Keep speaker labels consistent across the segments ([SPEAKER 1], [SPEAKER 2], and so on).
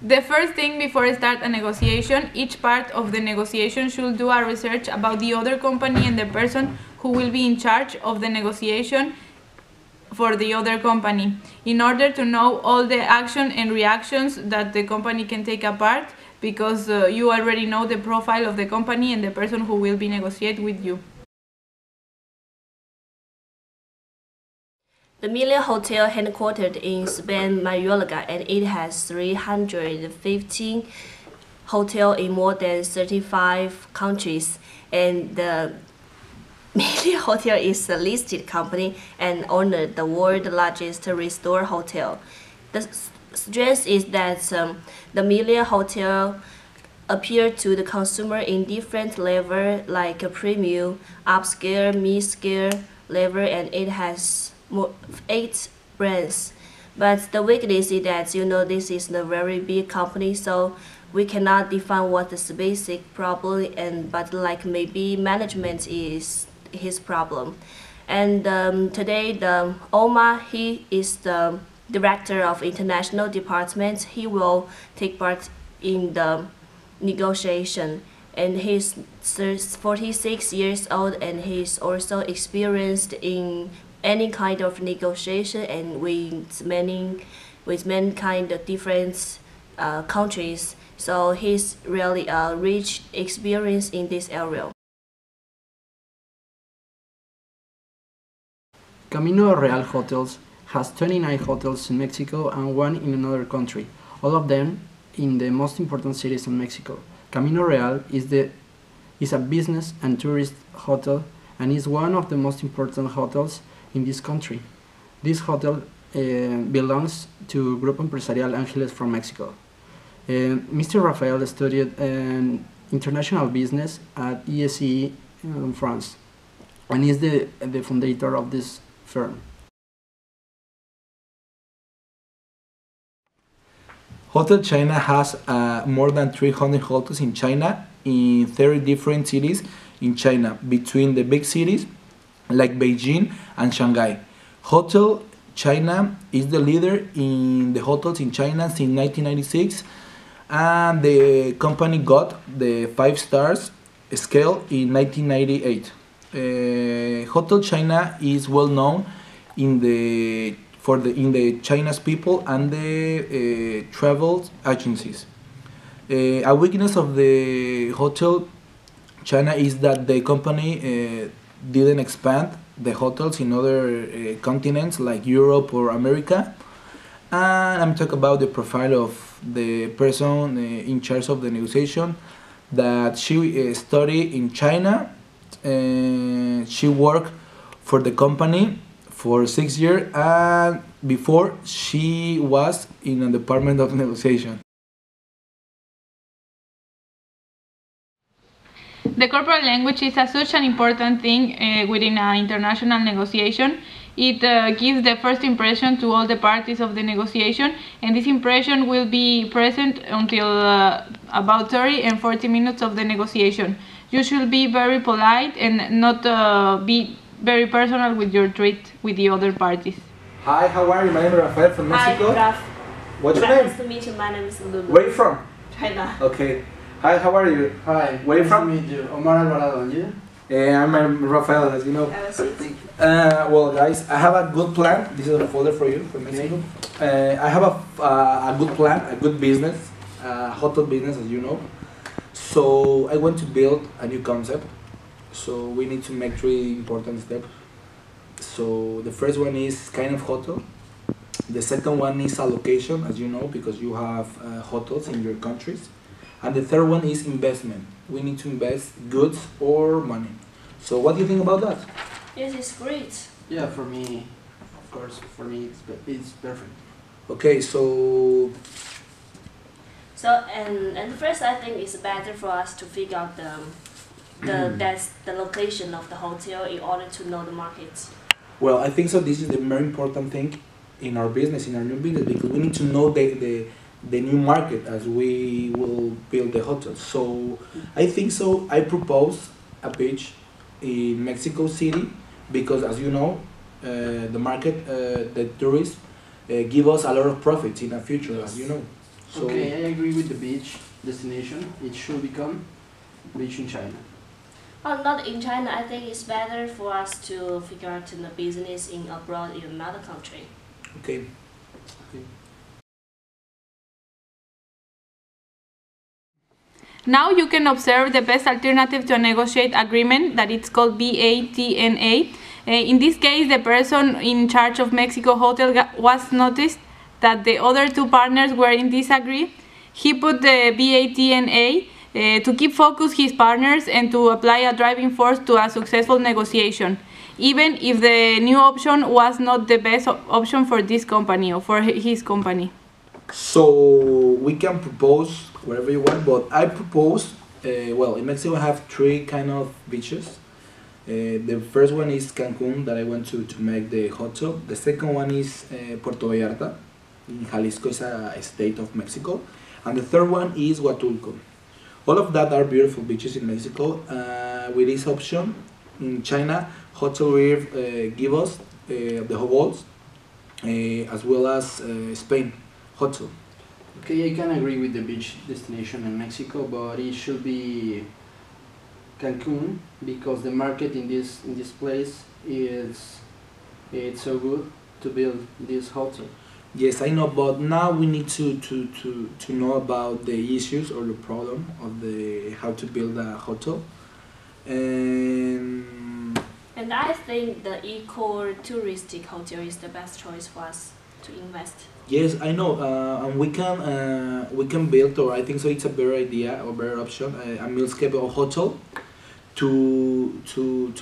[SPEAKER 1] The first thing before start a negotiation, each part of the negotiation should do a research about the other company and the person who will be in charge of the negotiation for the other company, in order to know all the action and reactions that the company can take apart, because you already know the profile of the company and the person who will be negotiate with you.
[SPEAKER 2] The Melia Hotel headquartered in Spain, Mallorca, and it has 315 hotels in more than 35 countries. And the Melia Hotel is a listed company and owns the world's largest resort hotel. The strength is that the Melia Hotel appeal to the consumer in different levels, like a premium, upscale, mid-scale level, and it has 8 brands. But the weakness is that this is a very big company, so we cannot define what the basic problem, but like maybe management is his problem. And today the Omar, he is the director of international department. He will take part in the negotiation, and he's 46 years old, and he's also experienced in any kind of negotiation and with many kind of different countries. So he's really a rich experience in this area.
[SPEAKER 3] Camino Real Hotels has 29 hotels in Mexico and 1 in another country, all of them in the most important cities in Mexico. Camino Real is a business and tourist hotel and is one of the most important hotels in this country. This hotel belongs to Grupo Empresarial Ángeles from Mexico. Mr. Rafael studied international business at ESE in France and is the founder of this firm.
[SPEAKER 4] Hotel China has more than 300 hotels in China in 30 different cities in China, between the big cities like Beijing and Shanghai. Hotel China is the leader in the hotels in China since 1996, and the company got the 5 stars scale in 1998. Hotel China is well known in the China's people and the travel agencies. A weakness of the Hotel China is that the company didn't expand the hotels in other continents like Europe or America. And I'm talking about the profile of the person in charge of the negotiation, that she studied in China. She worked for the company for 6 years, and before she was in a department of negotiation.
[SPEAKER 1] The corporate language is such an important thing within an international negotiation. It gives the first impression to all the parties of the negotiation, and this impression will be present until about 30 and 40 minutes of the negotiation. You should be very polite and not be very personal with your treat with the other parties.
[SPEAKER 4] Hi, how are you? My name is Rafael from Mexico.
[SPEAKER 2] Hi, Raf.
[SPEAKER 4] What's your name?
[SPEAKER 2] Nice to meet you. My name is Lulu.
[SPEAKER 4] Where are you from?
[SPEAKER 2] China.
[SPEAKER 4] Okay. Hi, how are you?
[SPEAKER 3] Hi,
[SPEAKER 4] where are you from?
[SPEAKER 3] Nice to meet you. Omar Alvarado, and you?
[SPEAKER 4] I'm Rafael, as you know. Well, guys, I have a good plan. This is a folder for you from Mexico. I have a good plan, a good business, hotel business, as you know. So I want to build a new concept. So we need to make 3 important steps. So the first one is kind of hotel. The second one is allocation, as you know, because you have hotels in your countries. And the third one is investment. We need to invest goods or money. So what do you think about that?
[SPEAKER 2] Yes, it's great.
[SPEAKER 3] Yeah, for me, of course, for me it's perfect.
[SPEAKER 4] Okay, so
[SPEAKER 2] And first, I think it's better for us to figure out the location of the hotel in order to know the market.
[SPEAKER 4] well, I think so. This is the very important thing in our business, in our new business, because we need to know the new market as we will build the hotel. So I think so. I propose a pitch in Mexico City because, as you know, the market, the tourists give us a lot of profits in the future, as you know. So
[SPEAKER 3] Okay, I agree with the beach destination. It should become beach in China.
[SPEAKER 2] Oh, not in China. I think it's better for us to figure out the business in abroad in another country.
[SPEAKER 4] okay.
[SPEAKER 1] Now you can observe the best alternative to a negotiate agreement that it's called BATNA. In this case, the person in charge of Mexico Hotel was noticed that the other two partners were in disagree. He put the BATNA to keep focus his partners and to apply a driving force to a successful negotiation, even if the new option was not the best option for this company or for his company.
[SPEAKER 4] So we can propose whatever you want, but I propose. Well, in Mexico, I have three kind of beaches. The first one is Cancun, that I want to make the hotel. The second one is Puerto Vallarta, in Jalisco, is a state of Mexico, and the third one is Huatulco. All of that are beautiful beaches in Mexico. With this option, in China, Hotel Reef give us the hotels, as well as Spain hotel.
[SPEAKER 3] Okay, I can agree with the beach destination in Mexico, but it should be Cancun because the market in this place is it's so good to build this hotel.
[SPEAKER 4] Yes, I know, but now we need to know about the issues or the problem of the how to build a hotel. And
[SPEAKER 2] And I think the eco-touristic hotel is the best choice for us to invest.
[SPEAKER 4] yes, I know, and we can build, or I think so. It's a better idea or better option, a mealscape or hotel to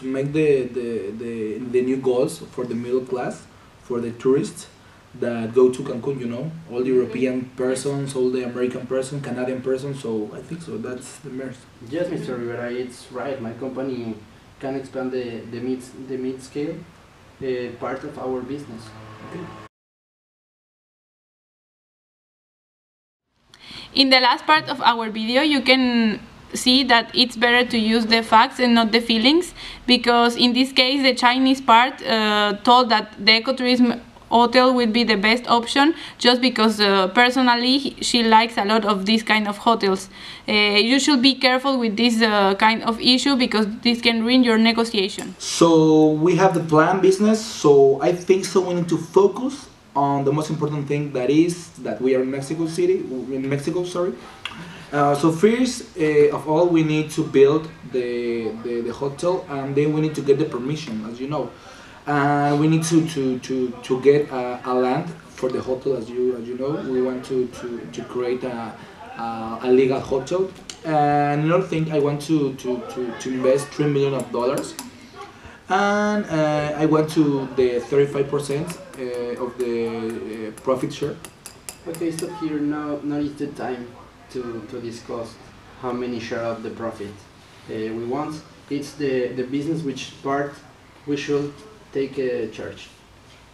[SPEAKER 4] make the new goals for the middle class, for the tourists that go to Cancun. You know, all the European persons, all the American persons, Canadian persons. So I think so. That's the merits.
[SPEAKER 3] Yes, Mr. Rivera, it's right. My company can expand the mid scale part of our business.
[SPEAKER 4] Okay.
[SPEAKER 1] In the last part of our video, you can see that it's better to use the facts and not the feelings, because in this case the Chinese part told that the ecotourism hotel will be the best option just because personally she likes a lot of these kind of hotels. You should be careful with this kind of issue because this can ruin your negotiation.
[SPEAKER 4] So we have the plan business. So I think so we need to focus on the most important thing, that is that we are in Mexico City, in Mexico, sorry. So first of all, we need to build the hotel, and then we need to get the permission, as you know. And we need to get a land for the hotel, as you know. We want to create a legal hotel. And another thing, I want to invest $3 million, and I want to the 35% of the profit share.
[SPEAKER 3] Okay, stop here. Now is the time to discuss how many share of the profit we want. It's the business which part we should take charge.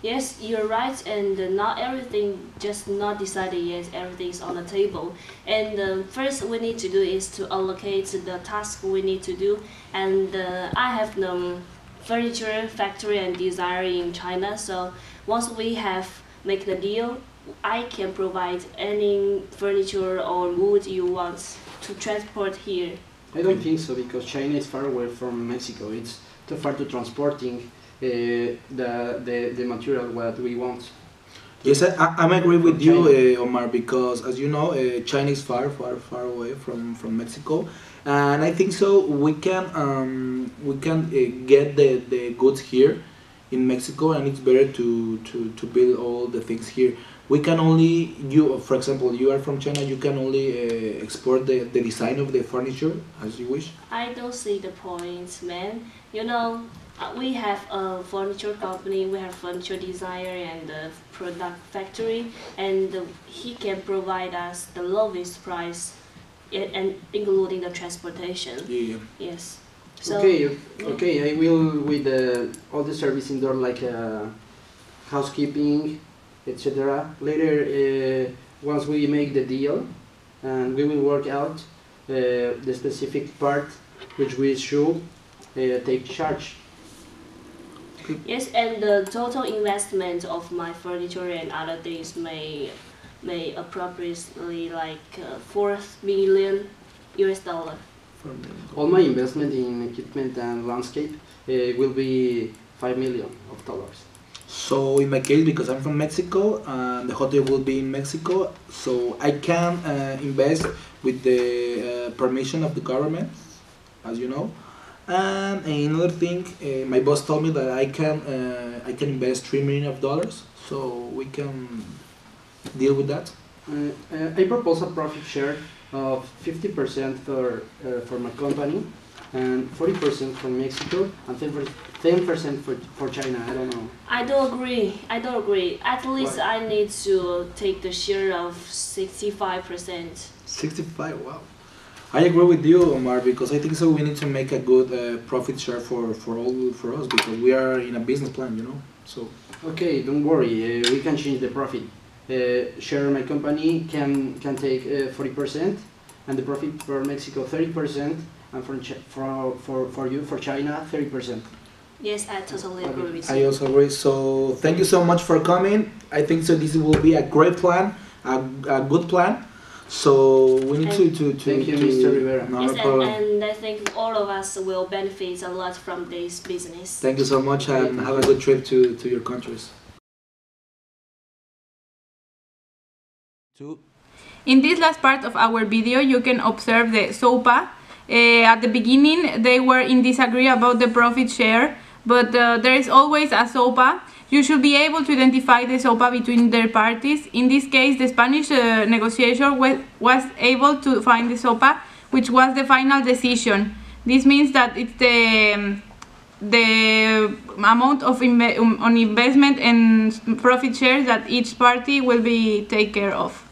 [SPEAKER 2] Yes, you're right, and not everything just not decided yet. Everything is on the table, and first we need to do is to allocate the task we need to do. And I have the furniture factory and designer in China, so once we have make the deal, I can provide any furniture or wood you want to transport here.
[SPEAKER 3] I don't think so, because China is far away from Mexico. It's too far to transporting the material what we want.
[SPEAKER 4] Yes, I'm agree with you, Omar, because as you know, China is far away from Mexico, and I think so we can get the goods here in Mexico, and it's better to build all the things here. We can only, for example, you are from China, you can only export the design of the furniture as you wish.
[SPEAKER 2] I don't see the point, man. You know, we have a furniture company, we have furniture designer and a product factory, and he can provide us the lowest price, and including the transportation.
[SPEAKER 4] Yeah.
[SPEAKER 2] Yes. So,
[SPEAKER 3] Okay, I will with all the service indoor, like housekeeping, etc. Later, once we make the deal, and we will work out the specific part which we should take charge.
[SPEAKER 2] Yes, and the total investment of my furniture and other things may may appropriately like $4 million US.
[SPEAKER 3] All my investment in equipment and landscape will be $5 million.
[SPEAKER 4] So in my case, because I'm from Mexico, the hotel will be in Mexico, so I can invest with the permission of the government, as you know. And another thing, my boss told me that I can invest $3 million, so we can deal with that.
[SPEAKER 3] I propose a profit share of 50% for my company, and 40% for Mexico, and 10% for China. I don't know.
[SPEAKER 2] I don't agree. At least
[SPEAKER 3] Why?
[SPEAKER 2] I need to take the share of 65%.
[SPEAKER 4] 65, wow. I agree with you, Omar, because I think so we need to make a good profit share for us, because we are in a business plan, you know. So
[SPEAKER 3] Okay, don't worry. We can change the profit. Share my company can take 40%, and the profit for Mexico 30%, and for you for China 30%.
[SPEAKER 2] Yes, I totally agree with
[SPEAKER 4] I
[SPEAKER 2] you.
[SPEAKER 4] also agree. So thank you so much for coming. I think so this will be a great plan, a good plan. So we need to
[SPEAKER 3] Thank you, Mr. Rivera.
[SPEAKER 4] No,
[SPEAKER 2] Yes,
[SPEAKER 4] no problem.
[SPEAKER 2] and I think all of us will benefit a lot from this business.
[SPEAKER 4] Thank you so much, and
[SPEAKER 3] Thank
[SPEAKER 4] have a
[SPEAKER 3] you.
[SPEAKER 4] good trip to your countries.
[SPEAKER 1] In this last part of our video, you can observe the SOPA. At the beginning, they were in disagree about the profit share, but there is always a SOPA. You should be able to identify the SOPA between their parties. In this case, the Spanish negotiation was able to find the SOPA, which was the final decision. This means that it's the amount of on investment and profit shares that each party will be take care of.